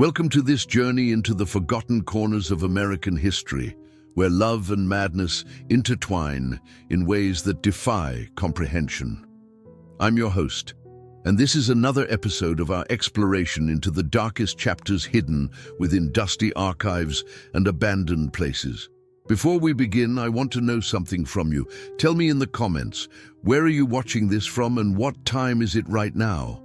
Welcome to this journey into the forgotten corners of American history, where love and madness intertwine in ways that defy comprehension. I'm your host, and this is another episode of our exploration into the darkest chapters hidden within dusty archives and abandoned places. Before we begin, I want to know something from you. Tell me in the comments, where are you watching this from and what time is it right now?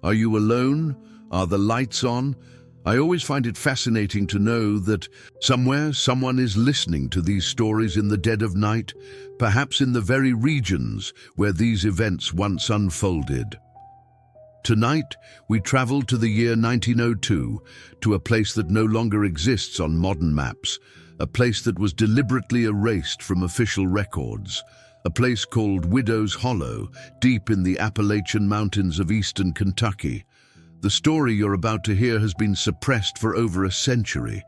Are you alone? Are the lights on? I always find it fascinating to know that somewhere someone is listening to these stories in the dead of night, perhaps in the very regions where these events once unfolded. Tonight, we travel to the year 1902, to a place that no longer exists on modern maps, a place that was deliberately erased from official records, a place called Widow's Hollow, deep in the Appalachian Mountains of eastern Kentucky. The story you're about to hear has been suppressed for over a century.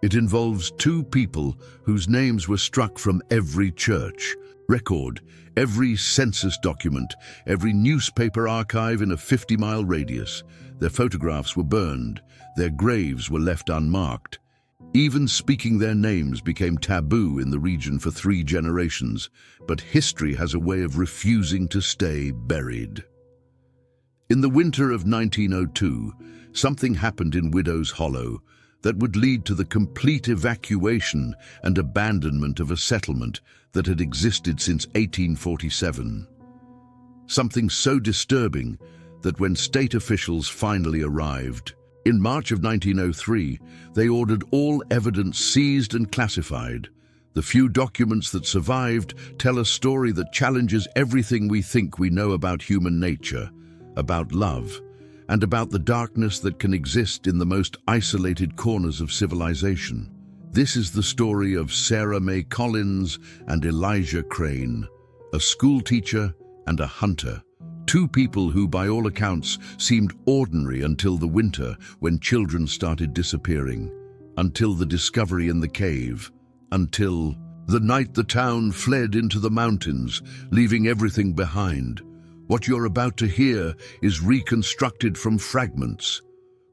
It involves two people whose names were struck from every church record, every census document, every newspaper archive in a 50-mile radius. Their photographs were burned, their graves were left unmarked. Even speaking their names became taboo in the region for 3 generations, but history has a way of refusing to stay buried. In the winter of 1902, something happened in Widow's Hollow that would lead to the complete evacuation and abandonment of a settlement that had existed since 1847. Something so disturbing that when state officials finally arrived, in March of 1903, they ordered all evidence seized and classified. The few documents that survived tell a story that challenges everything we think we know about human nature, about love, and about the darkness that can exist in the most isolated corners of civilization. This is the story of Sarah Mae Collins and Elijah Crane, a schoolteacher and a hunter, two people who, by all accounts, seemed ordinary until the winter when children started disappearing, until the discovery in the cave, until the night the town fled into the mountains, leaving everything behind. What you're about to hear is reconstructed from fragments.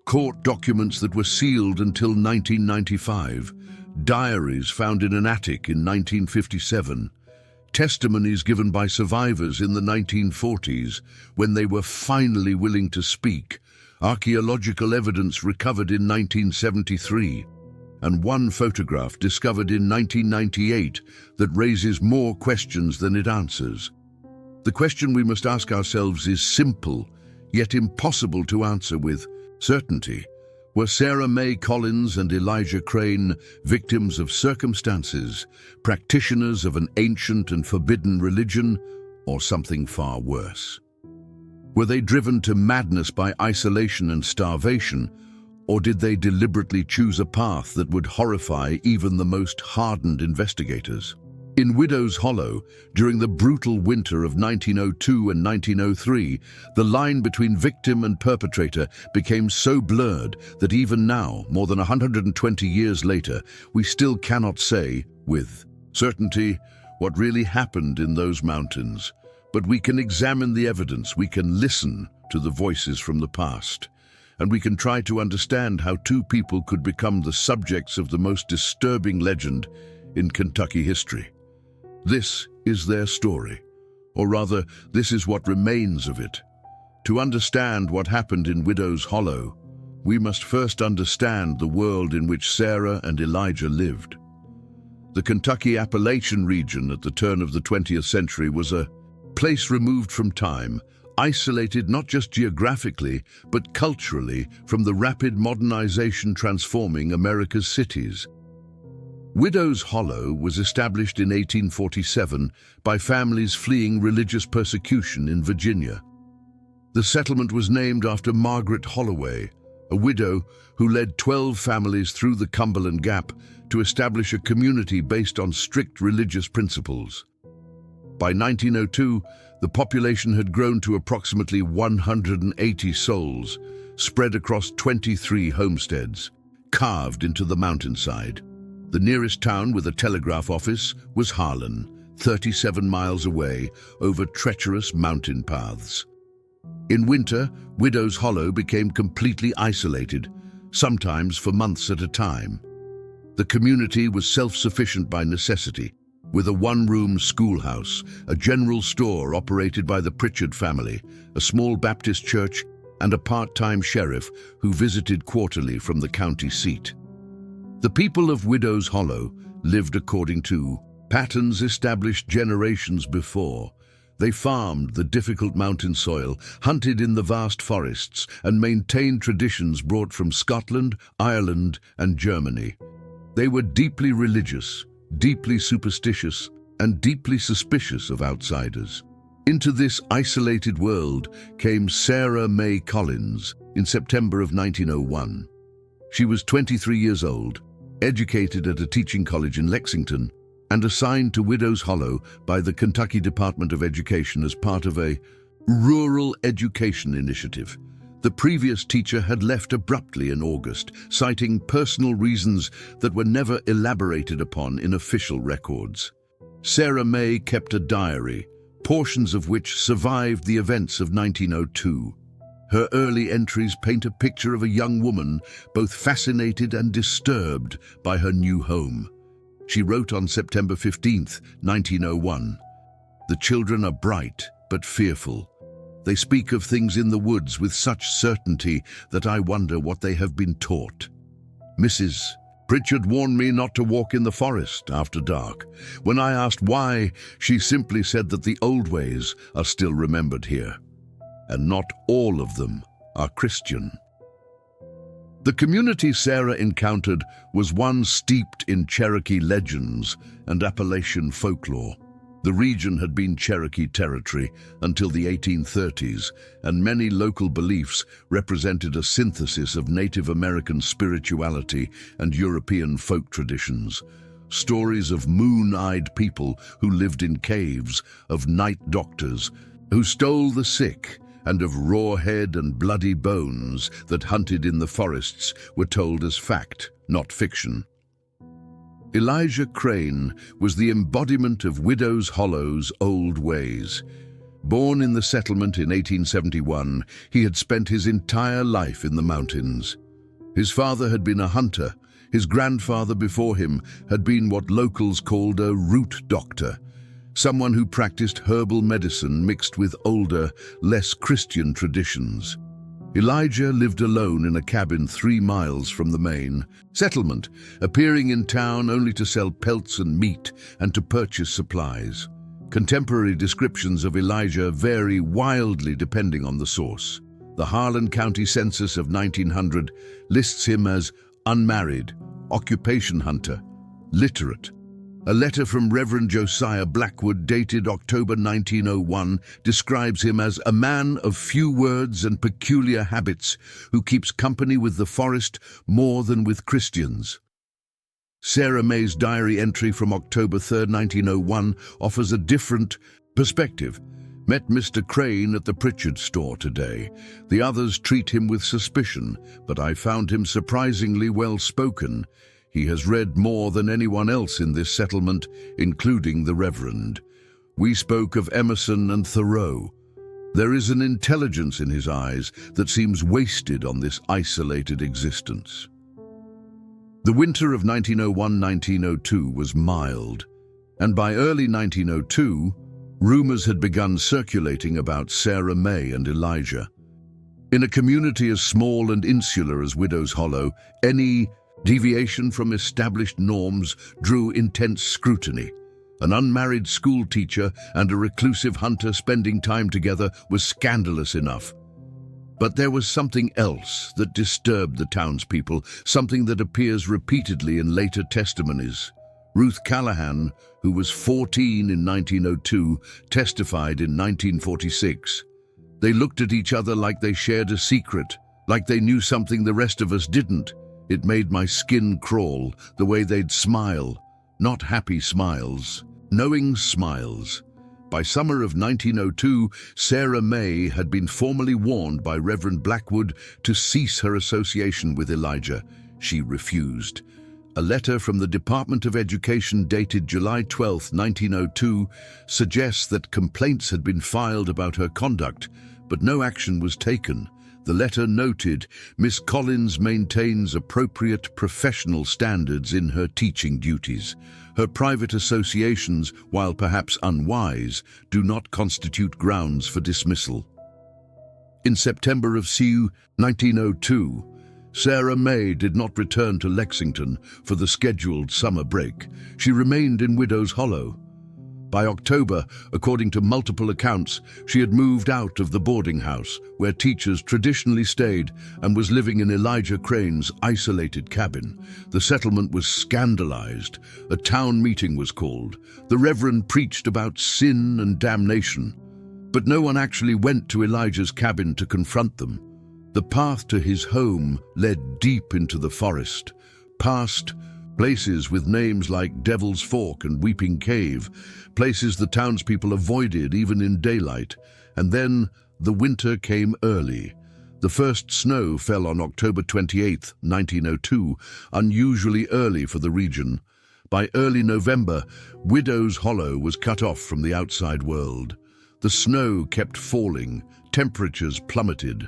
Court documents that were sealed until 1995, diaries found in an attic in 1957, testimonies given by survivors in the 1940s when they were finally willing to speak, archaeological evidence recovered in 1973, and one photograph discovered in 1998 that raises more questions than it answers. The question we must ask ourselves is simple, yet impossible to answer with certainty. Were Sarah Mae Collins and Elijah Crane victims of circumstances, practitioners of an ancient and forbidden religion, or something far worse? Were they driven to madness by isolation and starvation, or did they deliberately choose a path that would horrify even the most hardened investigators? In Widow's Hollow, during the brutal winter of 1902 and 1903, the line between victim and perpetrator became so blurred that even now, more than 120 years later, we still cannot say, with certainty, what really happened in those mountains. But we can examine the evidence, we can listen to the voices from the past, and we can try to understand how two people could become the subjects of the most disturbing legend in Kentucky history. This is their story, or rather, this is what remains of it. To understand what happened in Widow's Hollow, we must first understand the world in which Sarah and Elijah lived. The Kentucky Appalachian region at the turn of the 20th century was a place removed from time, isolated not just geographically, but culturally from the rapid modernization transforming America's cities. Widow's Hollow was established in 1847 by families fleeing religious persecution in Virginia. The settlement was named after Margaret Holloway, a widow who led 12 families through the Cumberland Gap to establish a community based on strict religious principles. By 1902, the population had grown to approximately 180 souls, spread across 23 homesteads, carved into the mountainside. The nearest town with a telegraph office was Harlan, 37 miles away, over treacherous mountain paths. In winter, Widow's Hollow became completely isolated. sometimes for months at a time. The community was self-sufficient by necessity, with a one-room schoolhouse, a general store operated by the Pritchard family, a small Baptist church, and a part-time sheriff who visited quarterly from the county seat. The people of Widow's Hollow lived according to patterns established generations before. They farmed the difficult mountain soil, hunted in the vast forests, and maintained traditions brought from Scotland, Ireland, and Germany. They were deeply religious, deeply superstitious, and deeply suspicious of outsiders. Into this isolated world came Sarah Mae Collins in September of 1901. She was 23 years old, educated at a teaching college in Lexington, and assigned to Widow's Hollow by the Kentucky Department of Education as part of a rural education initiative. The previous teacher had left abruptly in August, citing personal reasons that were never elaborated upon in official records. Sarah Mae kept a diary, portions of which survived the events of 1902. Her early entries paint a picture of a young woman both fascinated and disturbed by her new home. She wrote on September 15, 1901, "The children are bright but fearful. They speak of things in the woods with such certainty that I wonder what they have been taught. Mrs. Pritchard warned me not to walk in the forest after dark. When I asked why, she simply said that the old ways are still remembered here, and not all of them are Christian." The community Sarah encountered was one steeped in Cherokee legends and Appalachian folklore. The region had been Cherokee territory until the 1830s, and many local beliefs represented a synthesis of Native American spirituality and European folk traditions. Stories of moon-eyed people who lived in caves, of night doctors who stole the sick, and of raw head and bloody bones that hunted in the forests were told as fact, not fiction. Elijah Crane was the embodiment of Widow's Hollow's old ways. Born in the settlement in 1871, he had spent his entire life in the mountains. His father had been a hunter. His grandfather before him had been what locals called a root doctor, someone who practiced herbal medicine mixed with older, less Christian traditions. Elijah lived alone in a cabin 3 miles from the main settlement, appearing in town only to sell pelts and meat and to purchase supplies. Contemporary descriptions of Elijah vary wildly depending on the source. The Harlan County Census of 1900 lists him as unmarried, occupation hunter, literate. A letter from Reverend Josiah Blackwood dated October 1901 describes him as a man of few words and peculiar habits who keeps company with the forest more than with Christians. Sarah Mae's diary entry from October 3, 1901 offers a different perspective. Met Mr. Crane at the Pritchard store today. The others treat him with suspicion, but I found him surprisingly well-spoken. He has read more than anyone else in this settlement, including the Reverend. We spoke of Emerson and Thoreau. There is an intelligence in his eyes that seems wasted on this isolated existence. The winter of 1901-1902 was mild, and by early 1902, rumors had begun circulating about Sarah Mae and Elijah. In a community as small and insular as Widow's Hollow, any deviation from established norms drew intense scrutiny. An unmarried schoolteacher and a reclusive hunter spending time together was scandalous enough. But there was something else that disturbed the townspeople, something that appears repeatedly in later testimonies. Ruth Callahan, who was 14 in 1902, testified in 1946. They looked at each other like they shared a secret, like they knew something the rest of us didn't. It made my skin crawl, the way they'd smile. Not happy smiles, knowing smiles. By summer of 1902, Sarah Mae had been formally warned by Reverend Blackwood to cease her association with Elijah. She refused. A letter from the Department of Education dated July 12, 1902, suggests that complaints had been filed about her conduct, but no action was taken. The letter noted, Miss Collins maintains appropriate professional standards in her teaching duties. Her private associations, while perhaps unwise, do not constitute grounds for dismissal. In September of CU 1902, Sarah Mae did not return to Lexington for the scheduled summer break. She remained in Widow's Hollow. By October, according to multiple accounts, she had moved out of the boarding house where teachers traditionally stayed and was living in Elijah Crane's isolated cabin. The settlement was scandalized. A town meeting was called. The Reverend preached about sin and damnation. But no one actually went to Elijah's cabin to confront them. The path to his home led deep into the forest, past places with names like Devil's Fork and Weeping Cave, places the townspeople avoided even in daylight. And then the winter came early. The first snow fell on October 28, 1902, unusually early for the region. By early November, Widow's Hollow was cut off from the outside world. The snow kept falling, temperatures plummeted.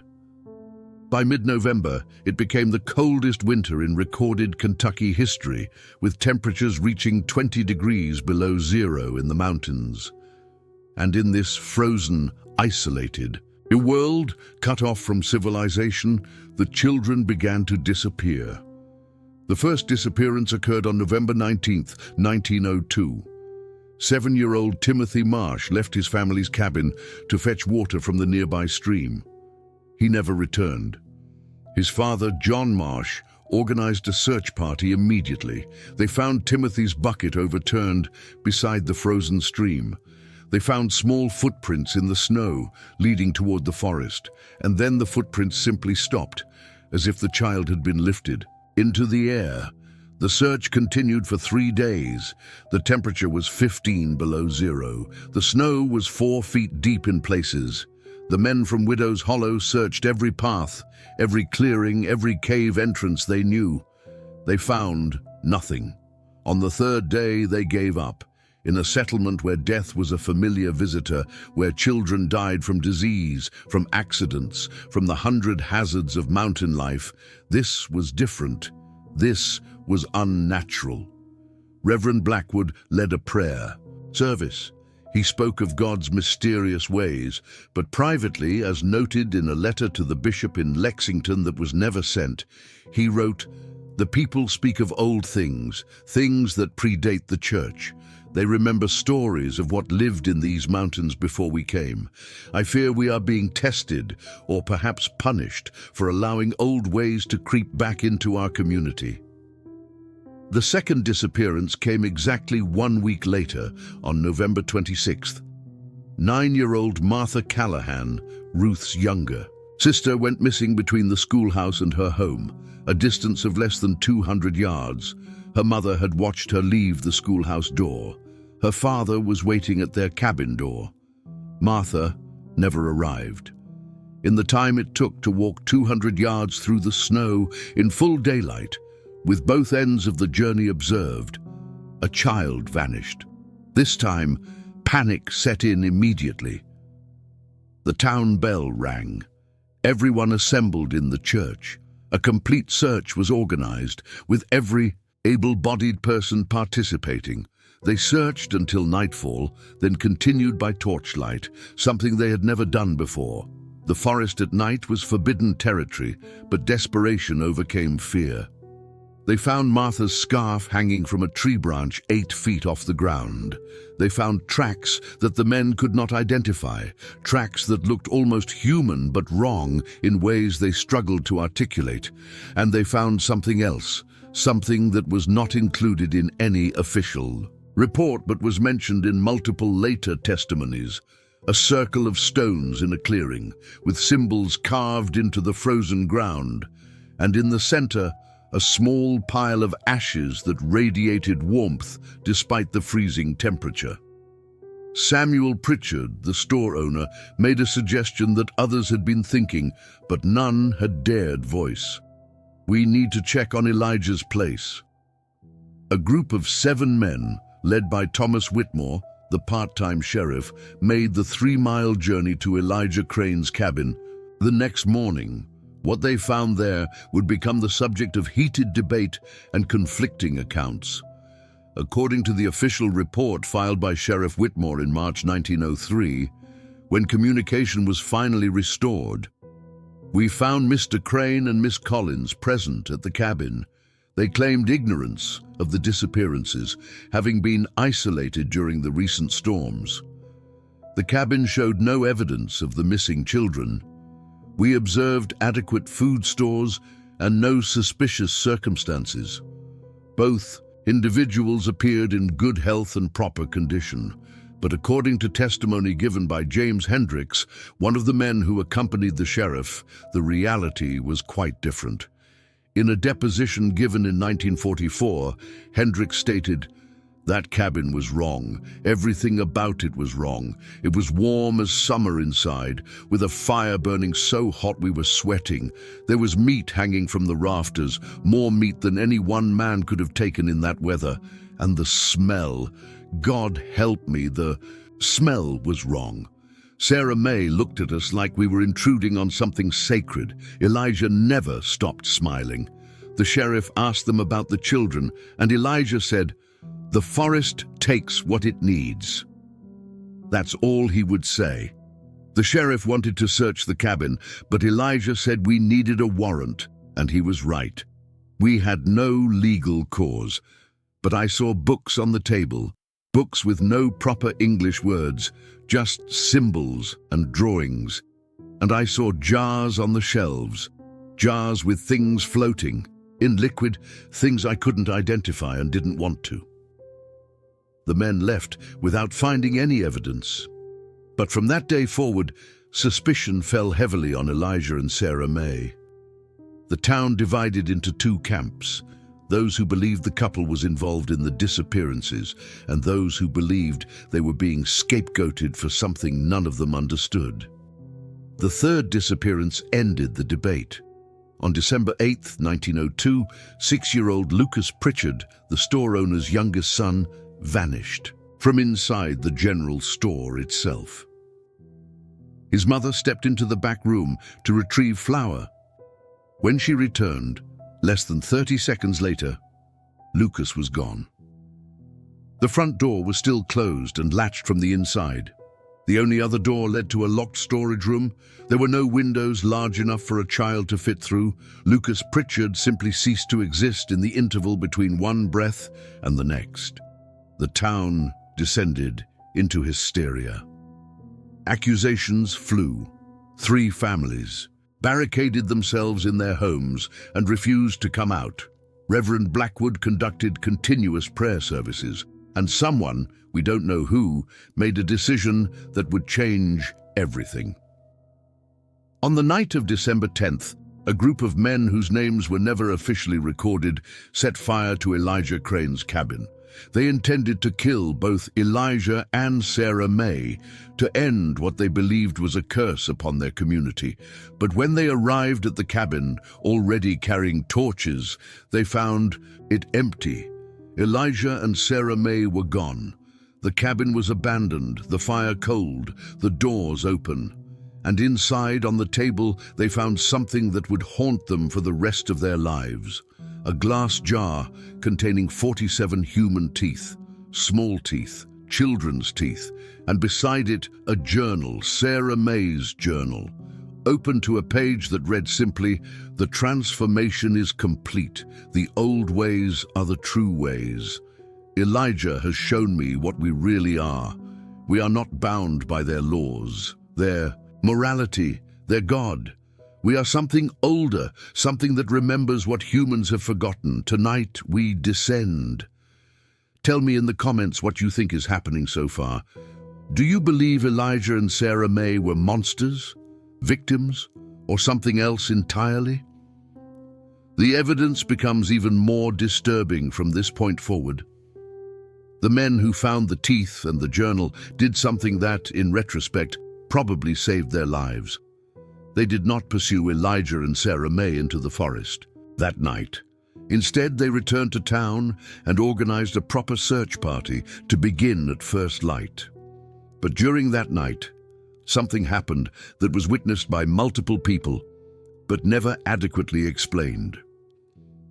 By mid-November, it became the coldest winter in recorded Kentucky history, with temperatures reaching 20 degrees below zero in the mountains. And in this frozen, isolated world, cut off from civilization, the children began to disappear. The first disappearance occurred on November 19, 1902. 7-year-old Timothy Marsh left his family's cabin to fetch water from the nearby stream. He never returned. His father, John Marsh, organized a search party immediately. They found Timothy's bucket overturned beside the frozen stream. They found small footprints in the snow leading toward the forest, and then the footprints simply stopped, as if the child had been lifted into the air. The search continued for 3 days. The temperature was 15 below zero. The snow was 4 feet deep in places. The men from Widow's Hollow searched every path, every clearing, every cave entrance they knew. They found nothing. On the 3rd day, they gave up. In a settlement where death was a familiar visitor, where children died from disease, from accidents, from the 100 hazards of mountain life, this was different. This was unnatural. Reverend Blackwood led a prayer service. He spoke of God's mysterious ways, but privately, as noted in a letter to the bishop in Lexington that was never sent, he wrote, "The people speak of old things, things that predate the church. They remember stories of what lived in these mountains before we came. I fear we are being tested, or perhaps punished, for allowing old ways to creep back into our community." The second disappearance came exactly 1 week later, on November 26th. 9-year-old Martha Callahan, Ruth's younger sister, went missing between the schoolhouse and her home, a distance of less than 200 yards. Her mother had watched her leave the schoolhouse door. Her father was waiting at their cabin door. Martha never arrived. In the time it took to walk 200 yards through the snow in full daylight, with both ends of the journey observed, a child vanished. This time, panic set in immediately. The town bell rang. Everyone assembled in the church. A complete search was organized, with every able-bodied person participating. They searched until nightfall, then continued by torchlight, something they had never done before. The forest at night was forbidden territory, but desperation overcame fear. They found Martha's scarf hanging from a tree branch 8 feet off the ground. They found tracks that the men could not identify, tracks that looked almost human but wrong in ways they struggled to articulate. And they found something else, something that was not included in any official report but was mentioned in multiple later testimonies. A circle of stones in a clearing, with symbols carved into the frozen ground, and in the center, a small pile of ashes that radiated warmth despite the freezing temperature. Samuel Pritchard, the store owner, made a suggestion that others had been thinking, but none had dared voice. "We need to check on Elijah's place." A group of 7 men, led by Thomas Whitmore, the part-time sheriff, made the 3-mile journey to Elijah Crane's cabin. The next morning, what they found there would become the subject of heated debate and conflicting accounts. According to the official report filed by Sheriff Whitmore in March 1903, when communication was finally restored, we found Mr. Crane and Miss Collins present at the cabin. They claimed ignorance of the disappearances, having been isolated during the recent storms. The cabin showed no evidence of the missing children. We observed adequate food stores and no suspicious circumstances. Both individuals appeared in good health and proper condition, but according to testimony given by James Hendricks, one of the men who accompanied the sheriff, the reality was quite different. In a deposition given in 1944, Hendricks stated, "That cabin was wrong. Everything about it was wrong. It was warm as summer inside, with a fire burning so hot we were sweating. There was meat hanging from the rafters, more meat than any one man could have taken in that weather. And the smell, God help me, the smell was wrong." Sarah Mae looked at us like we were intruding on something sacred. Elijah never stopped smiling. The sheriff asked them about the children, and Elijah said, "The forest takes what it needs." That's all he would say. The sheriff wanted to search the cabin, but Elijah said we needed a warrant, and he was right. We had no legal cause, but I saw books on the table, books with no proper English words, just symbols and drawings. And I saw jars on the shelves, jars with things floating, in liquid, things I couldn't identify and didn't want to. The men left without finding any evidence. But from that day forward, suspicion fell heavily on Elijah and Sarah Mae. The town divided into two camps, those who believed the couple was involved in the disappearances and those who believed they were being scapegoated for something none of them understood. The third disappearance ended the debate. On December 8, 1902, 6-year-old Lucas Pritchard, the store owner's youngest son, vanished from inside the general store itself. His mother stepped into the back room to retrieve flour. When she returned, less than 30 seconds later, Lucas was gone. The front door was still closed and latched from the inside. The only other door led to a locked storage room. There were no windows large enough for a child to fit through. Lucas Pritchard simply ceased to exist in the interval between one breath and the next. The town descended into hysteria. Accusations flew. 3 families barricaded themselves in their homes and refused to come out. Reverend Blackwood conducted continuous prayer services, and someone, we don't know who, made a decision that would change everything. On the night of December 10th, a group of men whose names were never officially recorded set fire to Elijah Crane's cabin. They intended to kill both Elijah and Sarah Mae to end what they believed was a curse upon their community. But when they arrived at the cabin, already carrying torches, they found it empty. Elijah and Sarah Mae were gone. The cabin was abandoned, the fire cold, the doors open. And inside, on the table, they found something that would haunt them for the rest of their lives. A glass jar containing 47 human teeth, small teeth, children's teeth, and beside it a journal, Sarah Mae's journal, open to a page that read simply, "The transformation is complete. The old ways are the true ways. Elijah has shown me what we really are. We are not bound by their laws, their morality, their God. We are something older, something that remembers what humans have forgotten. Tonight we descend." Tell me in the comments what you think is happening so far. Do you believe Elijah and Sarah Mae were monsters, victims, or something else entirely? The evidence becomes even more disturbing from this point forward. The men who found the teeth and the journal did something that, in retrospect, probably saved their lives. They did not pursue Elijah and Sarah Mae into the forest that night. Instead, they returned to town and organized a proper search party to begin at first light. But during that night, Something happened that was witnessed by multiple people, but never adequately explained.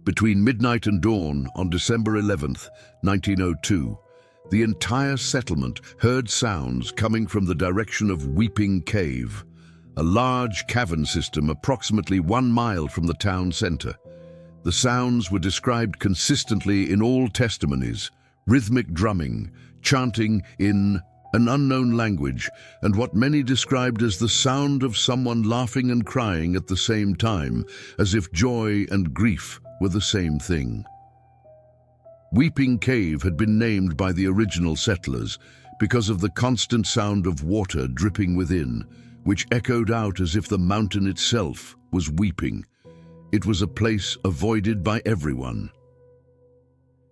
Between midnight and dawn on December 11th, 1902, the entire settlement heard sounds coming from the direction of Weeping Cave, a large cavern system approximately 1 mile from the town center. The sounds were described consistently in all testimonies: rhythmic drumming, chanting in an unknown language, and what many described as the sound of someone laughing and crying at the same time, as if joy and grief were the same thing. Weeping Cave had been named by the original settlers because of the constant sound of water dripping within, which echoed out as if the mountain itself was weeping. It was a place avoided by everyone.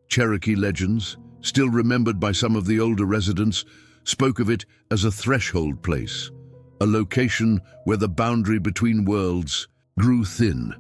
Cherokee legends, still remembered by some of the older residents, spoke of it as a threshold place, a location where the boundary between worlds grew thin.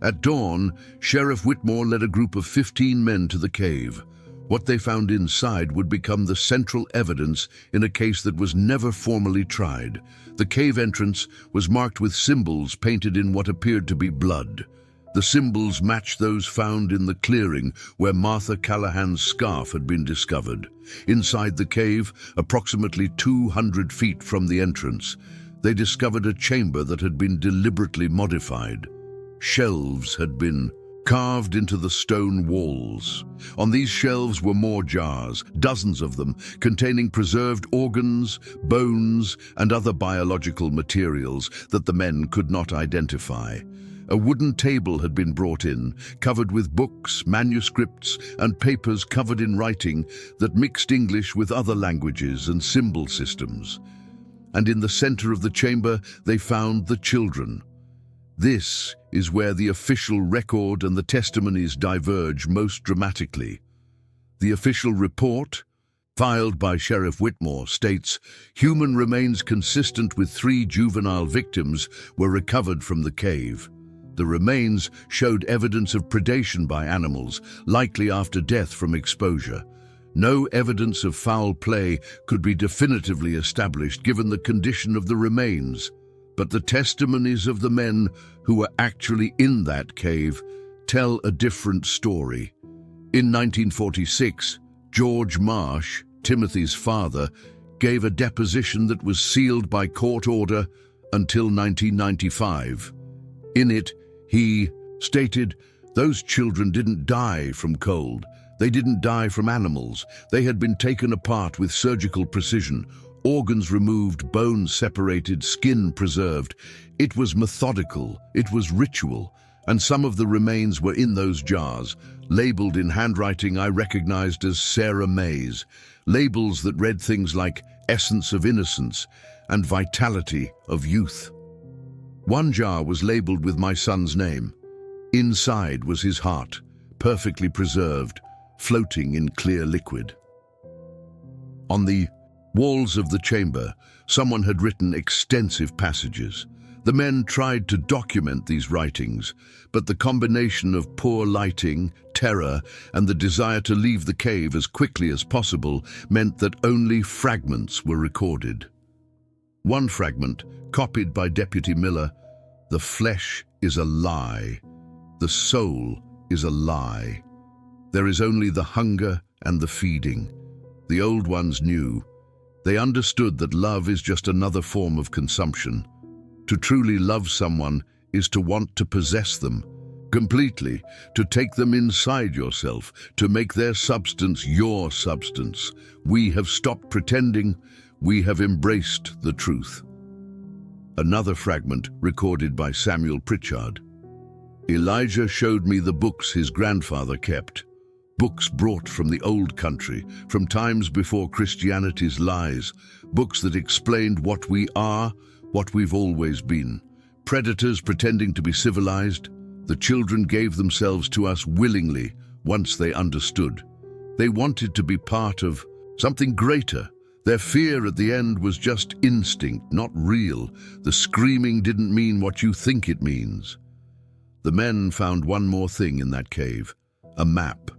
At dawn, Sheriff Whitmore led a group of 15 men to the cave. What they found inside would become the central evidence in a case that was never formally tried. The cave entrance was marked with symbols painted in what appeared to be blood. The symbols matched those found in the clearing where Martha Callahan's scarf had been discovered. Inside the cave, approximately 200 feet from the entrance, they discovered a chamber that had been deliberately modified. Shelves had been carved into the stone walls. On these shelves were more jars, dozens of them, containing preserved organs, bones, and other biological materials that the men could not identify. A wooden table had been brought in, covered with books, manuscripts, and papers covered in writing that mixed English with other languages and symbol systems. And in the center of the chamber, they found the children. This is where the official record and the testimonies diverge most dramatically. The official report, filed by Sheriff Whitmore, states, human remains consistent with 3 juvenile victims were recovered from the cave. The remains showed evidence of predation by animals, likely after death from exposure. No evidence of foul play could be definitively established given the condition of the remains, but the testimonies of the men who were actually in that cave tell a different story. In 1946, George Marsh, Timothy's father, gave a deposition that was sealed by court order until 1995. In it, he stated, "Those children didn't die from cold. They didn't die from animals. They had been taken apart with surgical precision, organs removed, bones separated, skin preserved. It was methodical, it was ritual, and some of the remains were in those jars, labeled in handwriting I recognized as Sarah Mae's, labels that read things like essence of innocence and vitality of youth. One jar was labeled with my son's name. Inside was his heart, perfectly preserved, floating in clear liquid. On the walls of the chamber, someone had written extensive passages. The men tried to document these writings, but the combination of poor lighting, terror, and the desire to leave the cave as quickly as possible meant that only fragments were recorded. One fragment, copied by Deputy Miller, "The flesh is a lie. The soul is a lie. There is only the hunger and the feeding." The old ones knew. They understood that love is just another form of consumption. To truly love someone is to want to possess them completely, to take them inside yourself, to make their substance your substance. We have stopped pretending. We have embraced the truth. Another fragment recorded by Samuel Pritchard. Elijah showed me the books his grandfather kept. Books brought from the old country, from times before Christianity's lies. Books that explained what we are, what we've always been. Predators pretending to be civilized. The children gave themselves to us willingly once they understood. They wanted to be part of something greater. Their fear at the end was just instinct, not real. The screaming didn't mean what you think it means. The men found one more thing in that cave, a map.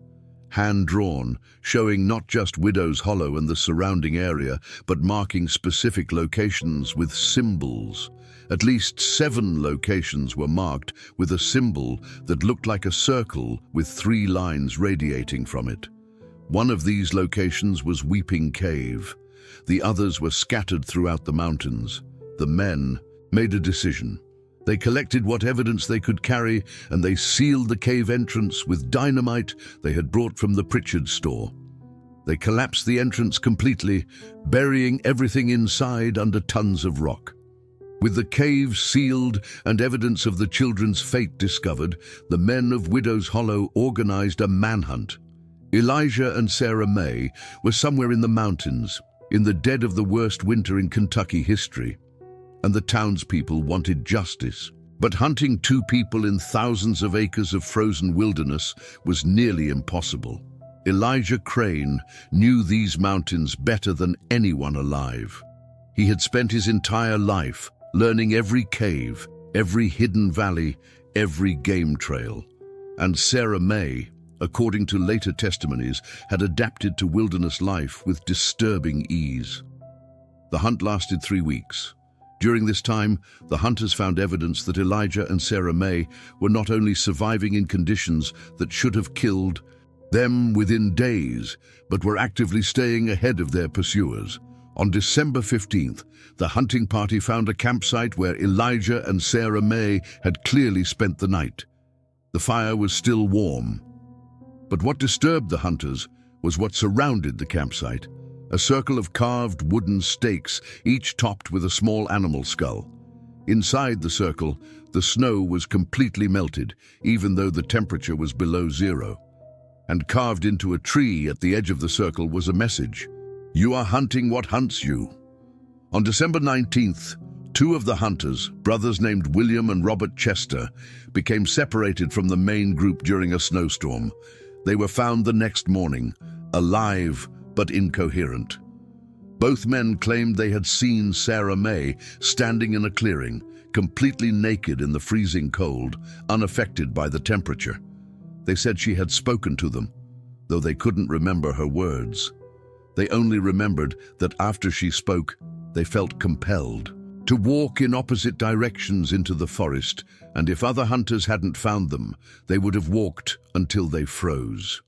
hand-drawn, showing not just Widow's Hollow and the surrounding area, but marking specific locations with symbols. At least 7 locations were marked with a symbol that looked like a circle with 3 lines radiating from it. One of these locations was Weeping Cave. The others were scattered throughout the mountains. The men made a decision. They collected what evidence they could carry, and they sealed the cave entrance with dynamite they had brought from the Pritchard store. They collapsed the entrance completely, burying everything inside under tons of rock. With the cave sealed and evidence of the children's fate discovered, the men of Widow's Hollow organized a manhunt. Elijah and Sarah Mae were somewhere in the mountains, in the dead of the worst winter in Kentucky history, and the townspeople wanted justice. But hunting 2 people in thousands of acres of frozen wilderness was nearly impossible. Elijah Crane knew these mountains better than anyone alive. He had spent his entire life learning every cave, every hidden valley, every game trail. And Sarah Mae, according to later testimonies, had adapted to wilderness life with disturbing ease. The hunt lasted 3 weeks. During this time, the hunters found evidence that Elijah and Sarah Mae were not only surviving in conditions that should have killed them within days, but were actively staying ahead of their pursuers. On December 15th, the hunting party found a campsite where Elijah and Sarah Mae had clearly spent the night. The fire was still warm. But what disturbed the hunters was what surrounded the campsite. A circle of carved wooden stakes, each topped with a small animal skull. Inside the circle, the snow was completely melted, even though the temperature was below 0. And carved into a tree at the edge of the circle was a message: "You are hunting what hunts you." On December 19th, 2 of the hunters, brothers named William and Robert Chester, became separated from the main group during a snowstorm. They were found the next morning, alive but incoherent. Both men claimed they had seen Sarah Mae standing in a clearing, completely naked in the freezing cold, unaffected by the temperature. They said she had spoken to them, though they couldn't remember her words. They only remembered that after she spoke, they felt compelled to walk in opposite directions into the forest, and if other hunters hadn't found them, they would have walked until they froze.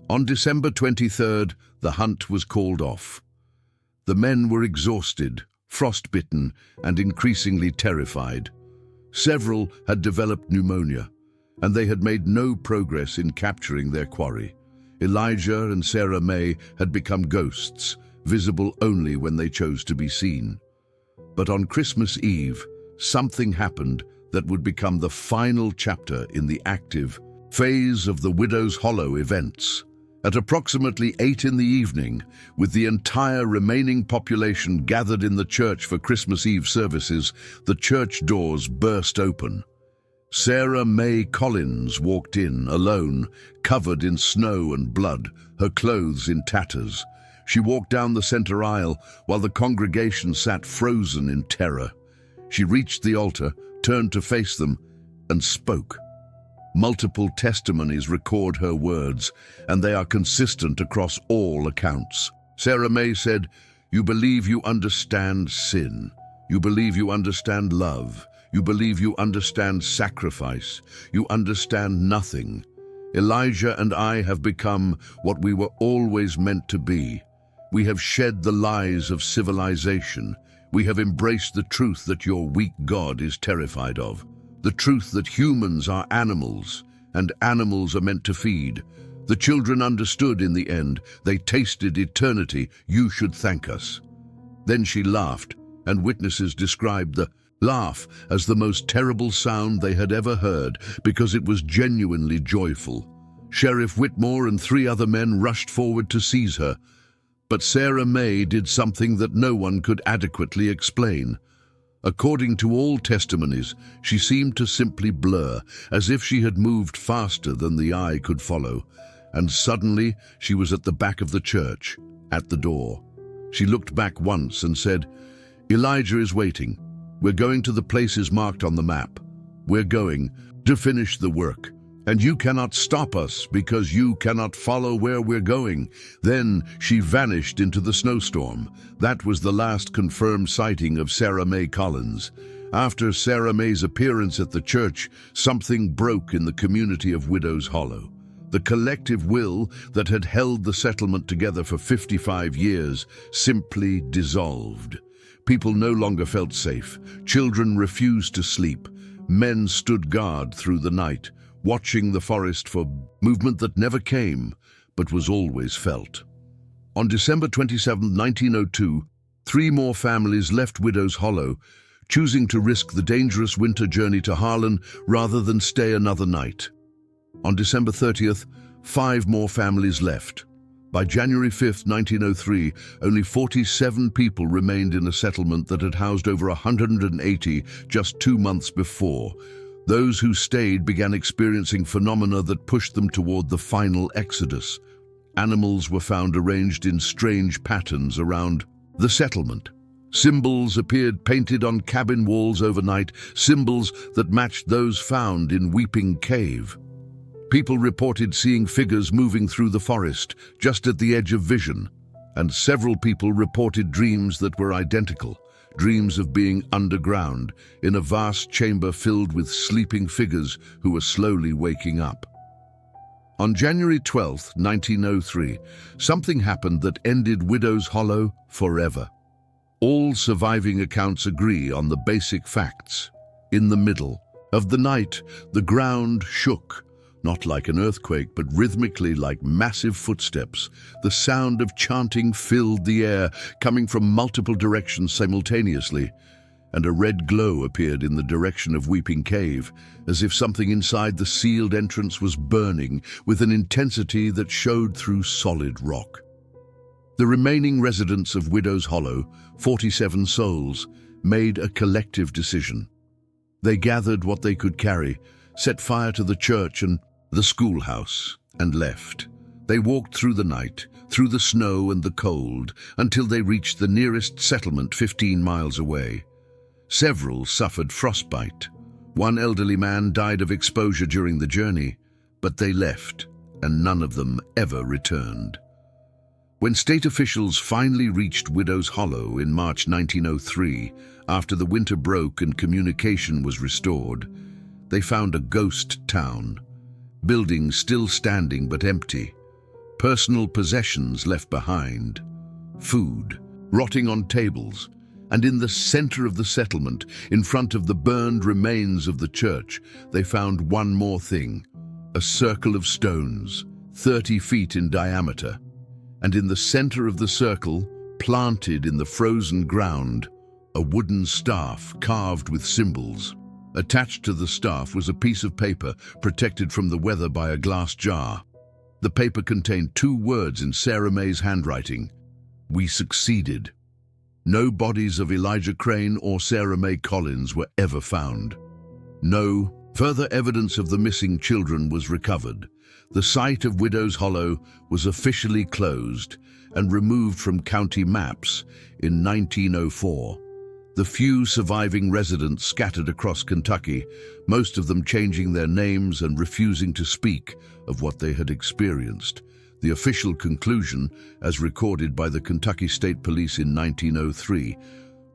On December 23rd, the hunt was called off. The men were exhausted, frostbitten, and increasingly terrified. Several had developed pneumonia, and they had made no progress in capturing their quarry. Elijah and Sarah Mae had become ghosts, visible only when they chose to be seen. But on Christmas Eve, something happened that would become the final chapter in the active phase of the Widow's Hollow events. At approximately 8 in the evening, with the entire remaining population gathered in the church for Christmas Eve services, the church doors burst open. Sarah Mae Collins walked in, alone, covered in snow and blood, her clothes in tatters. She walked down the center aisle while the congregation sat frozen in terror. She reached the altar, turned to face them, and spoke. Multiple testimonies record her words, and they are consistent across all accounts. Sarah Mae said, "You believe you understand sin. You believe you understand love. You believe you understand sacrifice. You understand nothing. Elijah and I have become what we were always meant to be. We have shed the lies of civilization. We have embraced the truth that your weak God is terrified of. The truth that humans are animals, and animals are meant to feed. The children understood in the end. They tasted eternity. You should thank us." Then she laughed, and witnesses described the laugh as the most terrible sound they had ever heard because it was genuinely joyful. Sheriff Whitmore and 3 other men rushed forward to seize her, but Sarah Mae did something that no one could adequately explain. According to all testimonies, she seemed to simply blur, as if she had moved faster than the eye could follow, and suddenly she was at the back of the church, at the door. She looked back once and said, "Elijah is waiting. We're going to the places marked on the map. We're going to finish the work." And you cannot stop us because you cannot follow where we're going." Then she vanished into the snowstorm. That was the last confirmed sighting of Sarah Mae Collins. After Sarah Mae's appearance at the church, something broke in the community of Widows Hollow. The collective will that had held the settlement together for 55 years simply dissolved. People no longer felt safe. Children refused to sleep. Men stood guard through the night, watching the forest for movement that never came, but was always felt. On December 27, 1902, 3 more families left Widows Hollow, choosing to risk the dangerous winter journey to Harlan rather than stay another night. On December 30th, 5 more families left. By January 5, 1903, only 47 people remained in a settlement that had housed over 180 just 2 months before. Those who stayed began experiencing phenomena that pushed them toward the final exodus. Animals were found arranged in strange patterns around the settlement. Symbols appeared painted on cabin walls overnight, symbols that matched those found in Weeping Cave. People reported seeing figures moving through the forest, just at the edge of vision, and several people reported dreams that were identical, dreams of being underground, in a vast chamber filled with sleeping figures who were slowly waking up. On January 12, 1903, something happened that ended Widows Hollow forever. All surviving accounts agree on the basic facts. In the middle of the night, the ground shook, not like an earthquake, but rhythmically like massive footsteps. The sound of chanting filled the air, coming from multiple directions simultaneously, and a red glow appeared in the direction of Weeping Cave, as if something inside the sealed entrance was burning with an intensity that showed through solid rock. The remaining residents of Widows Hollow, 47 souls, made a collective decision. They gathered what they could carry, set fire to the church and the schoolhouse, and left. They walked through the night, through the snow and the cold, until they reached the nearest settlement 15 miles away. Several suffered frostbite. One elderly man died of exposure during the journey, but they left, and none of them ever returned. When state officials finally reached Widows Hollow in March 1903, after the winter broke and communication was restored, they found a ghost town. Buildings still standing but empty. Personal possessions left behind. Food rotting on tables. And in the center of the settlement, in front of the burned remains of the church, they found one more thing. A circle of stones, 30 feet in diameter. And in the center of the circle, planted in the frozen ground, a wooden staff carved with symbols. Attached to the staff was a piece of paper protected from the weather by a glass jar. The paper contained 2 words in Sarah Mae's handwriting: "We succeeded." No bodies of Elijah Crane or Sarah Mae Collins were ever found. No further evidence of the missing children was recovered. The site of Widows Hollow was officially closed and removed from county maps in 1904. The few surviving residents scattered across Kentucky, most of them changing their names and refusing to speak of what they had experienced. The official conclusion, as recorded by the Kentucky State Police in 1903,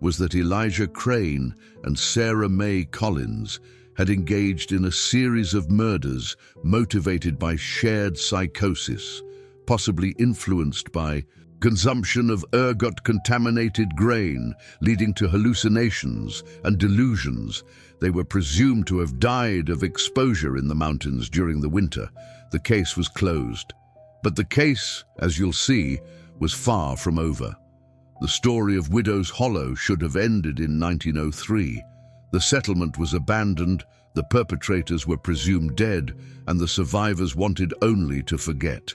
was that Elijah Crane and Sarah Mae Collins had engaged in a series of murders motivated by shared psychosis, possibly influenced by consumption of ergot-contaminated grain, leading to hallucinations and delusions. They were presumed to have died of exposure in the mountains during the winter. The case was closed. But the case, as you'll see, was far from over. The story of Widows Hollow should have ended in 1903. The settlement was abandoned, the perpetrators were presumed dead, and the survivors wanted only to forget.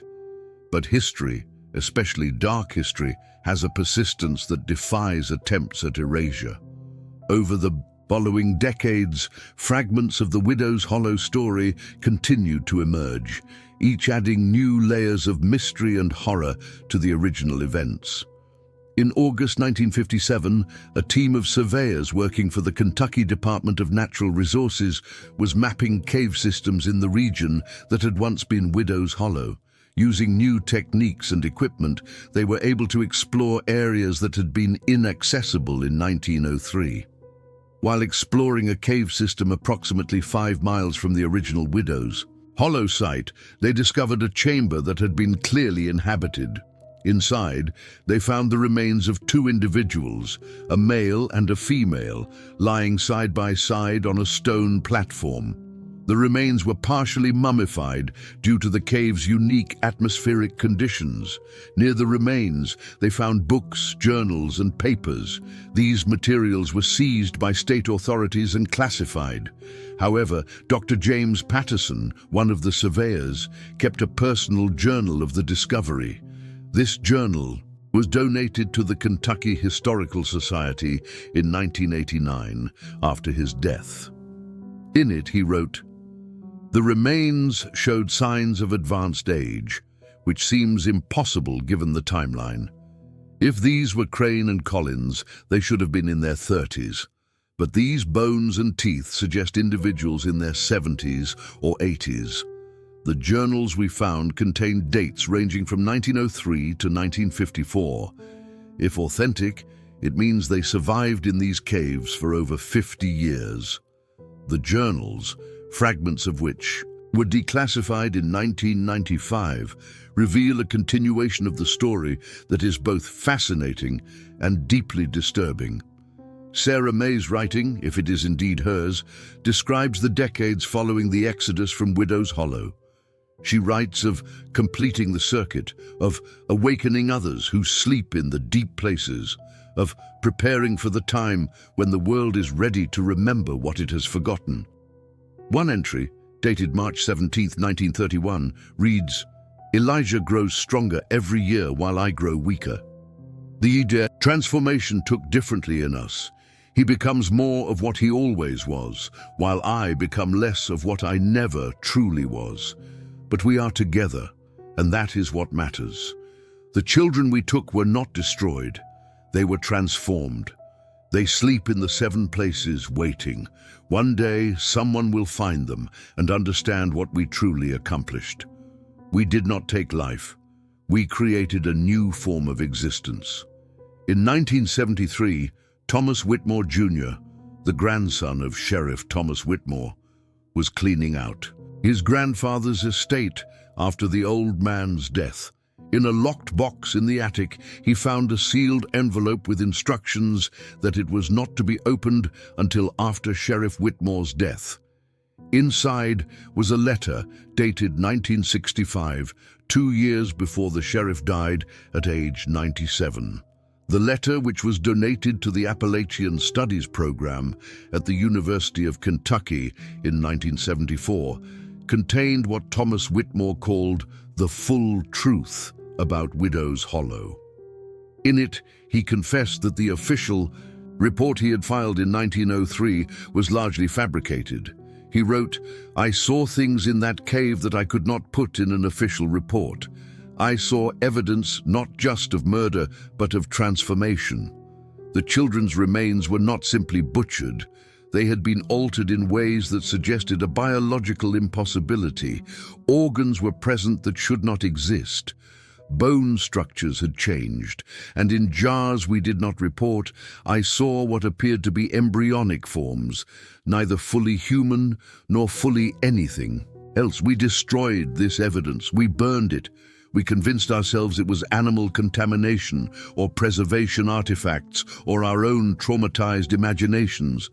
But history, especially dark history, has a persistence that defies attempts at erasure. Over the following decades, fragments of the Widows Hollow story continued to emerge, each adding new layers of mystery and horror to the original events. In August 1957, a team of surveyors working for the Kentucky Department of Natural Resources was mapping cave systems in the region that had once been Widow's Hollow. Using new techniques and equipment, they were able to explore areas that had been inaccessible in 1903. While exploring a cave system approximately 5 miles from the original Widow's Hollow site, they discovered a chamber that had been clearly inhabited. Inside, they found the remains of 2 individuals, a male and a female, lying side by side on a stone platform. The remains were partially mummified due to the cave's unique atmospheric conditions. Near the remains, they found books, journals, and papers. These materials were seized by state authorities and classified. However, Dr. James Patterson, one of the surveyors, kept a personal journal of the discovery. This journal was donated to the Kentucky Historical Society in 1989 after his death. In it, he wrote, "The remains showed signs of advanced age, which seems impossible given the timeline. If these were Crane and Collins, they should have been in their 30s. But these bones and teeth suggest individuals in their 70s or 80s. The journals we found contained dates ranging from 1903 to 1954. If authentic, it means they survived in these caves for over 50 years. The journals, fragments of which were declassified in 1995, reveal a continuation of the story that is both fascinating and deeply disturbing." Sarah Mae's writing, if it is indeed hers, describes the decades following the exodus from Widow's Hollow. She writes of completing the circuit, of awakening others who sleep in the deep places, of preparing for the time when the world is ready to remember what it has forgotten. One entry, dated March 17, 1931, reads, "Elijah grows stronger every year while I grow weaker." The transformation took differently in us. He becomes more of what he always was, while I become less of what I never truly was. But we are together, and that is what matters. The children we took were not destroyed. They were transformed. They sleep in the 7 places waiting. One day, someone will find them and understand what we truly accomplished. We did not take life. We created a new form of existence. In 1973, Thomas Whitmore Jr., the grandson of Sheriff Thomas Whitmore, was cleaning out his grandfather's estate after the old man's death. In a locked box in the attic, he found a sealed envelope with instructions that it was not to be opened until after Sheriff Whitmore's death. Inside was a letter dated 1965, 2 years before the sheriff died at age 97. The letter, which was donated to the Appalachian Studies program at the University of Kentucky in 1974, contained what Thomas Whitmore called the full truth about Widow's Hollow. In it, he confessed that the official report he had filed in 1903 was largely fabricated. He wrote, "I saw things in that cave that I could not put in an official report. I saw evidence not just of murder, but of transformation. The children's remains were not simply butchered. They had been altered in ways that suggested a biological impossibility. Organs were present that should not exist. Bone structures had changed, and in jars we did not report, I saw what appeared to be embryonic forms, neither fully human nor fully anything else. We destroyed this evidence. We burned it. We convinced ourselves it was animal contamination or preservation artifacts or our own traumatized imaginations.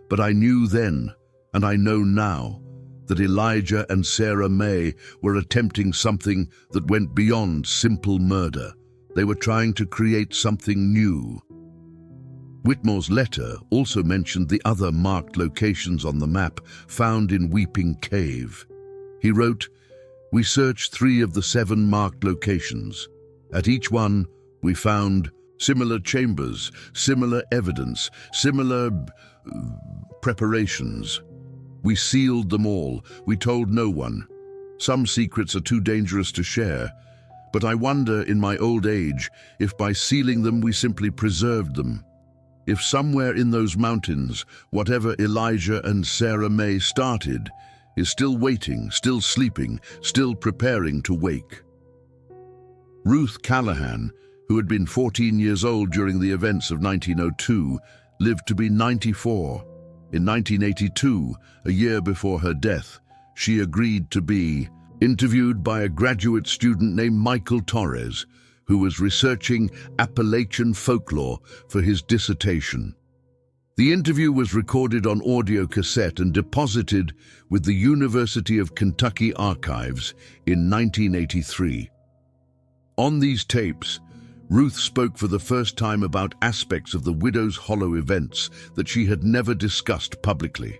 But I knew then, and I know now, that Elijah and Sarah Mae were attempting something that went beyond simple murder. They were trying to create something new." Whitmore's letter also mentioned the other marked locations on the map found in Weeping Cave. He wrote, "We searched 3 of the 7 marked locations. At each one, we found similar chambers, similar evidence, similar preparations. We sealed them all. We told no one. Some secrets are too dangerous to share, But I wonder in my old age if by sealing them we simply preserved them. If somewhere in those mountains, whatever Elijah and Sarah Mae started is still waiting, still sleeping, still preparing to wake. Ruth Callahan, who had been 14 years old during the events of 1902, lived to be 94. In 1982, a year before her death, she agreed to be interviewed by a graduate student named Michael Torres, who was researching Appalachian folklore for his dissertation. The interview was recorded on audio cassette and deposited with the University of Kentucky archives in 1983. On these tapes, Ruth spoke for the first time about aspects of the Widow's Hollow events that she had never discussed publicly.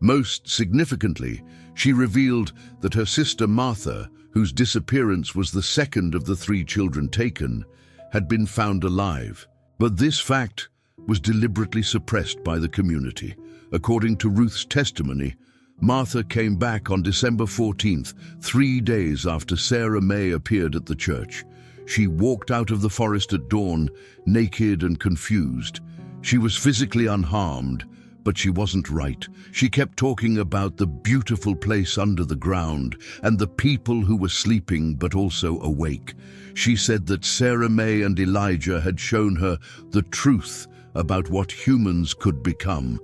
Most significantly, she revealed that her sister Martha, whose disappearance was the second of the 3 children taken, had been found alive. But this fact was deliberately suppressed by the community. According to Ruth's testimony, Martha came back on December 14th, 3 days after Sarah Mae appeared at the church. She walked out of the forest at dawn, naked and confused. She was physically unharmed, but she wasn't right. She kept talking about the beautiful place under the ground and the people who were sleeping but also awake. She said that Sarah Mae and Elijah had shown her the truth about what humans could become.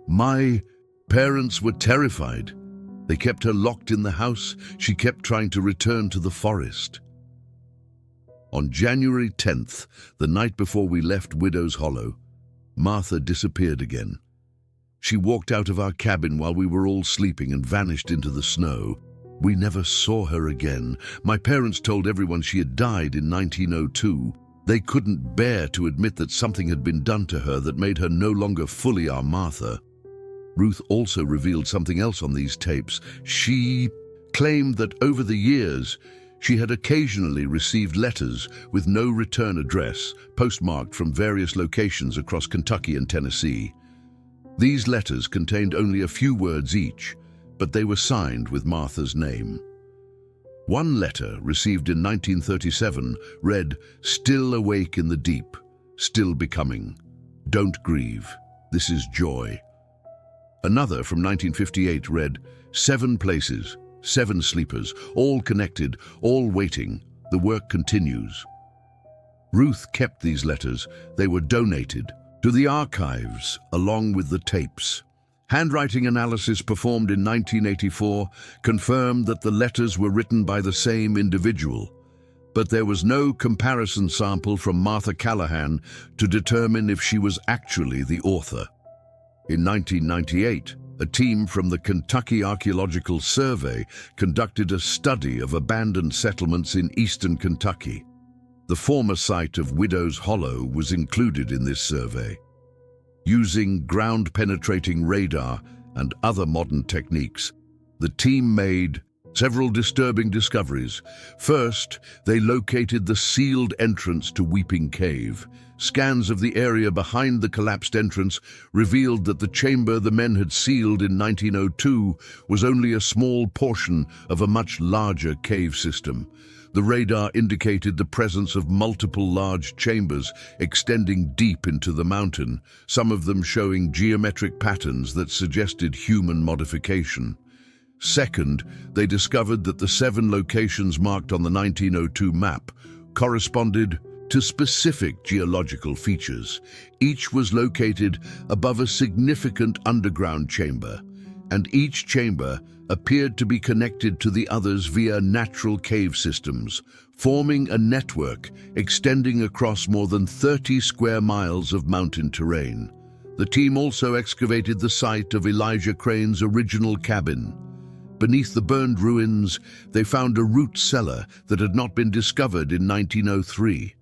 My parents were terrified. They kept her locked in the house. She kept trying to return to the forest. On January 10th, the night before we left Widow's Hollow, Martha disappeared again. She walked out of our cabin while we were all sleeping and vanished into the snow. We never saw her again. My parents told everyone she had died in 1902. They couldn't bear to admit that something had been done to her that made her no longer fully our Martha. Ruth also revealed something else on these tapes. She claimed that over the years, she had occasionally received letters with no return address, postmarked from various locations across Kentucky and Tennessee. These letters contained only a few words each, but they were signed with Martha's name. One letter, received in 1937, read, "Still awake in the deep, still becoming. Don't grieve, this is joy." Another, from 1958, read, "7 places, 7 sleepers, all connected, all waiting. The work continues." Ruth kept these letters. They were donated to the archives along with the tapes. Handwriting analysis performed in 1984 confirmed that the letters were written by the same individual, but there was no comparison sample from Martha Callahan to determine if she was actually the author. In 1998, a team from the Kentucky Archaeological Survey conducted a study of abandoned settlements in eastern Kentucky. The former site of Widow's Hollow was included in this survey. Using ground-penetrating radar and other modern techniques, the team made several disturbing discoveries. First, they located the sealed entrance to Weeping Cave. Scans of the area behind the collapsed entrance revealed that the chamber the men had sealed in 1902 was only a small portion of a much larger cave system. The radar indicated the presence of multiple large chambers extending deep into the mountain, some of them showing geometric patterns that suggested human modification. Second, they discovered that the 7 locations marked on the 1902 map corresponded to specific geological features. Each was located above a significant underground chamber, and each chamber appeared to be connected to the others via natural cave systems, forming a network extending across more than 30 square miles of mountain terrain. The team also excavated the site of Elijah Crane's original cabin. Beneath the burned ruins, they found a root cellar that had not been discovered in 1903.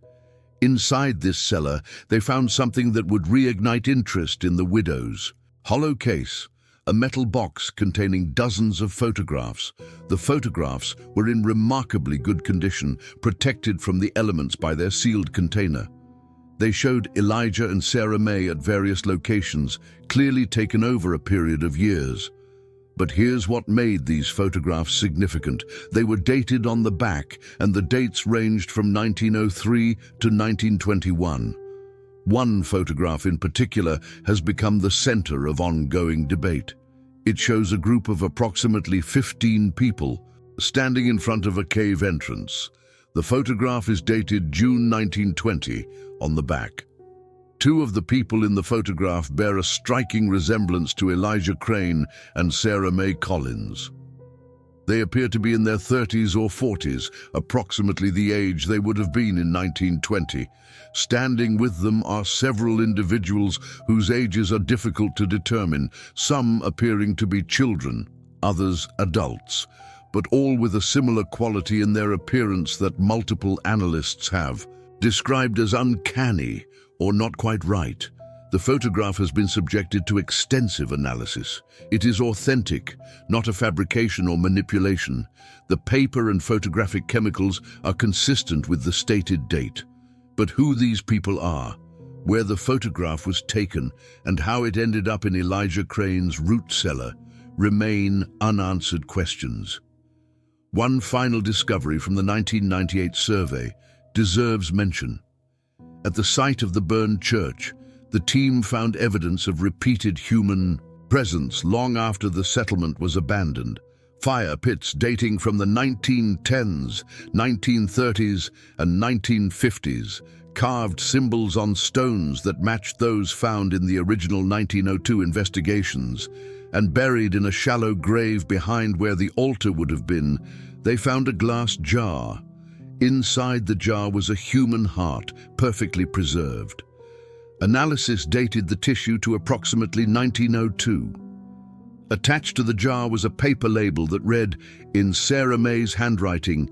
Inside this cellar, they found something that would reignite interest in the widows. Hollow case, a metal box containing dozens of photographs. The photographs were in remarkably good condition, protected from the elements by their sealed container. They showed Elijah and Sarah Mae at various locations, clearly taken over a period of years. But here's what made these photographs significant. They were dated on the back, and the dates ranged from 1903 to 1921. One photograph in particular has become the center of ongoing debate. It shows a group of approximately 15 people standing in front of a cave entrance. The photograph is dated June 1920 on the back. Two of the people in the photograph bear a striking resemblance to Elijah Crane and Sarah Mae Collins. They appear to be in their 30s or 40s, approximately the age they would have been in 1920. Standing with them are several individuals whose ages are difficult to determine, some appearing to be children, others adults, but all with a similar quality in their appearance that multiple analysts have described as uncanny or not quite right. The photograph has been subjected to extensive analysis. It is authentic, not a fabrication or manipulation. The paper and photographic chemicals are consistent with the stated date. But who these people are, where the photograph was taken, and how it ended up in Elijah Crane's root cellar remain unanswered questions. One final discovery from the 1998 survey deserves mention. At the site of the burned church, the team found evidence of repeated human presence long after the settlement was abandoned. Fire pits dating from the 1910s, 1930s, and 1950s carved symbols on stones that matched those found in the original 1902 investigations, and buried in a shallow grave behind where the altar would have been, they found a glass jar. Inside the jar was a human heart, perfectly preserved. Analysis dated the tissue to approximately 1902. Attached to the jar was a paper label that read, in Sarah Mae's handwriting,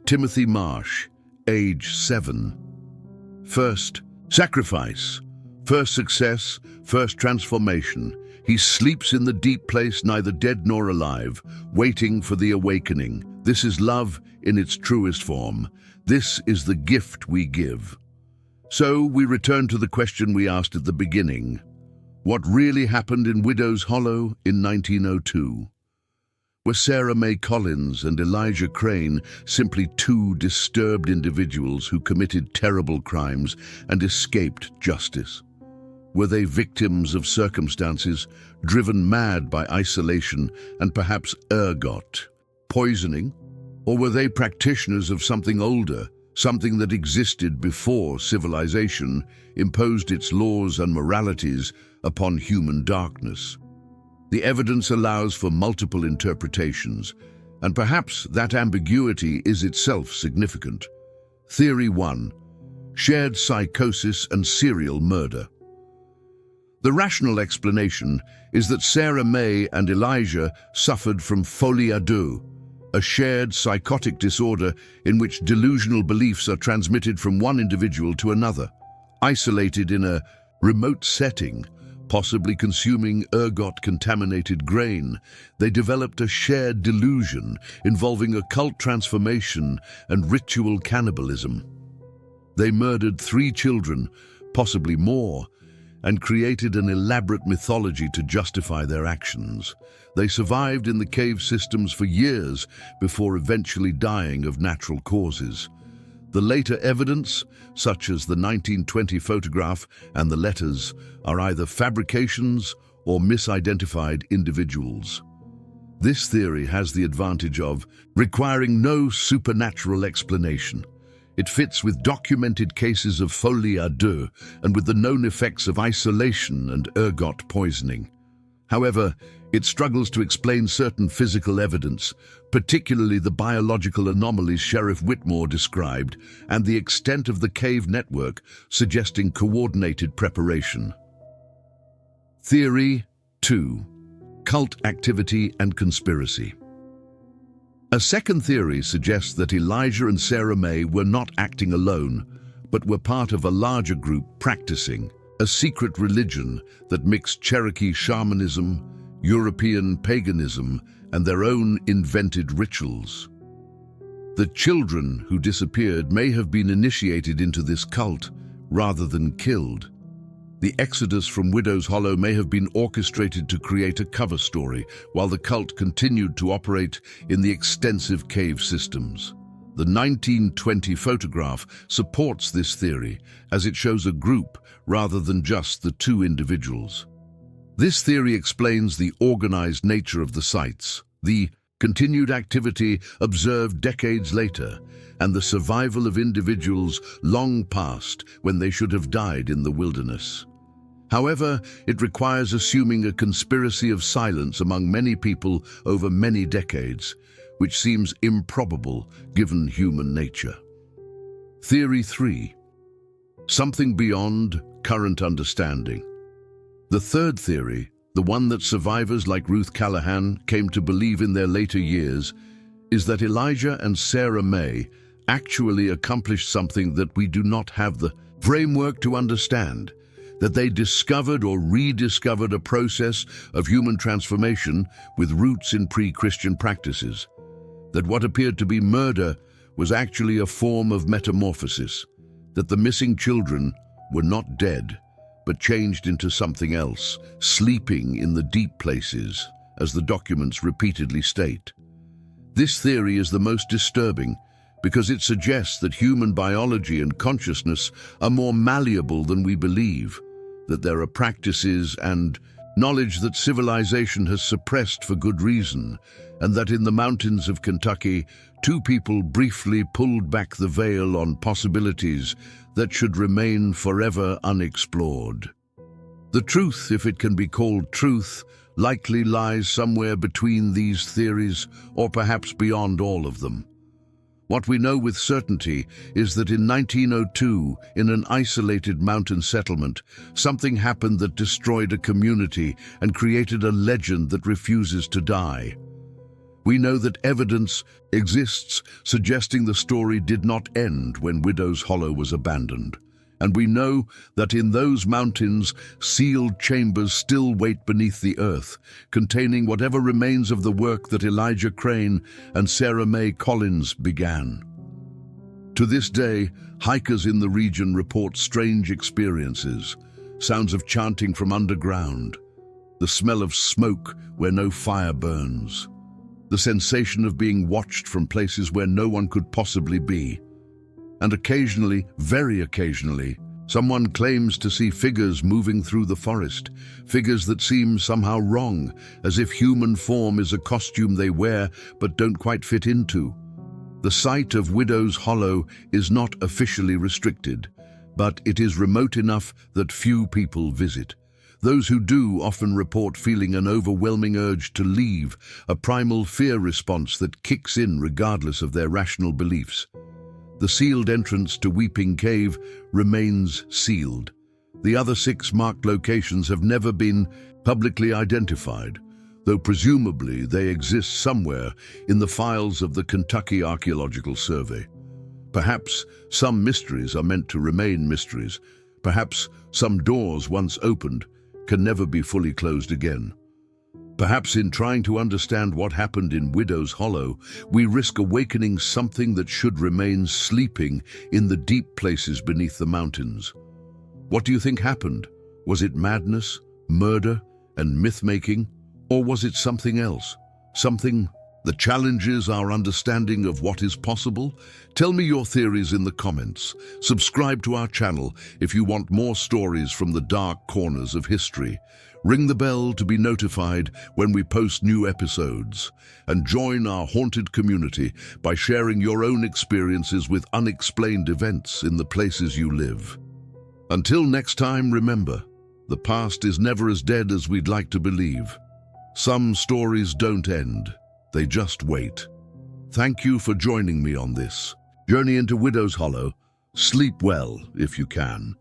Timothy Marsh, age 7. First, sacrifice. First success, first transformation. He sleeps in the deep place, neither dead nor alive, waiting for the awakening. This is love in its truest form. This is the gift we give. So we return to the question we asked at the beginning. What really happened in Widow's Hollow in 1902? Were Sarah Mae Collins and Elijah Crane simply two disturbed individuals who committed terrible crimes and escaped justice? Were they victims of circumstances, driven mad by isolation and perhaps ergot, poisoning? Or were they practitioners of something older, something that existed before civilization imposed its laws and moralities upon human darkness? The evidence allows for multiple interpretations, and perhaps that ambiguity is itself significant. Theory 1. Shared psychosis and serial murder. The rational explanation is that Sarah Mae and Elijah suffered from folie à deux, a shared psychotic disorder in which delusional beliefs are transmitted from one individual to another. Isolated in a remote setting, possibly consuming ergot-contaminated grain, they developed a shared delusion involving occult transformation and ritual cannibalism. They murdered 3 children, possibly more, and created an elaborate mythology to justify their actions. They survived in the cave systems for years before eventually dying of natural causes. The later evidence, such as the 1920 photograph and the letters, are either fabrications or misidentified individuals. This theory has the advantage of requiring no supernatural explanation. It fits with documented cases of folie à deux and with the known effects of isolation and ergot poisoning. However, it struggles to explain certain physical evidence, particularly the biological anomalies Sheriff Whitmore described and the extent of the cave network, suggesting coordinated preparation. Theory 2. Cult activity and conspiracy. A second theory suggests that Elijah and Sarah Mae were not acting alone, but were part of a larger group practicing a secret religion that mixed Cherokee shamanism, European paganism, and their own invented rituals. The children who disappeared may have been initiated into this cult rather than killed. The exodus from Widow's Hollow may have been orchestrated to create a cover story, while the cult continued to operate in the extensive cave systems. The 1920 photograph supports this theory, as it shows a group rather than just the two individuals. This theory explains the organized nature of the sites, the continued activity observed decades later, and the survival of individuals long past when they should have died in the wilderness. However, it requires assuming a conspiracy of silence among many people over many decades, which seems improbable given human nature. Theory 3. Something beyond current understanding. The third theory, the one that survivors like Ruth Callahan came to believe in their later years, is that Elijah and Sarah Mae actually accomplished something that we do not have the framework to understand, that they discovered or rediscovered a process of human transformation with roots in pre-Christian practices, that what appeared to be murder was actually a form of metamorphosis, that the missing children were not dead, but changed into something else, sleeping in the deep places, as the documents repeatedly state. This theory is the most disturbing because it suggests that human biology and consciousness are more malleable than we believe, that there are practices and knowledge that civilization has suppressed for good reason, and that in the mountains of Kentucky, two people briefly pulled back the veil on possibilities that should remain forever unexplored. The truth, if it can be called truth, likely lies somewhere between these theories, or perhaps beyond all of them. What we know with certainty is that in 1902, in an isolated mountain settlement, something happened that destroyed a community and created a legend that refuses to die. We know that evidence exists suggesting the story did not end when Widow's Hollow was abandoned. And we know that in those mountains, sealed chambers still wait beneath the earth, containing whatever remains of the work that Elijah Crane and Sarah Mae Collins began. To this day, hikers in the region report strange experiences, sounds of chanting from underground, the smell of smoke where no fire burns, the sensation of being watched from places where no one could possibly be. And occasionally, very occasionally, someone claims to see figures moving through the forest, figures that seem somehow wrong, as if human form is a costume they wear but don't quite fit into. The site of Widow's Hollow is not officially restricted, but it is remote enough that few people visit. Those who do often report feeling an overwhelming urge to leave, a primal fear response that kicks in regardless of their rational beliefs. The sealed entrance to Weeping Cave remains sealed. The other 6 marked locations have never been publicly identified, though presumably they exist somewhere in the files of the Kentucky Archaeological Survey. Perhaps some mysteries are meant to remain mysteries. Perhaps some doors once opened can never be fully closed again. Perhaps in trying to understand what happened in Widow's Hollow, we risk awakening something that should remain sleeping in the deep places beneath the mountains. What do you think happened? Was it madness, murder, and myth-making? Or was it something else? Something that challenges our understanding of what is possible? Tell me your theories in the comments. Subscribe to our channel if you want more stories from the dark corners of history. Ring the bell to be notified when we post new episodes, and join our haunted community by sharing your own experiences with unexplained events in the places you live. Until next time, remember, the past is never as dead as we'd like to believe. Some stories don't end, they just wait. Thank you for joining me on this journey into Widow's Hollow. Sleep well if you can.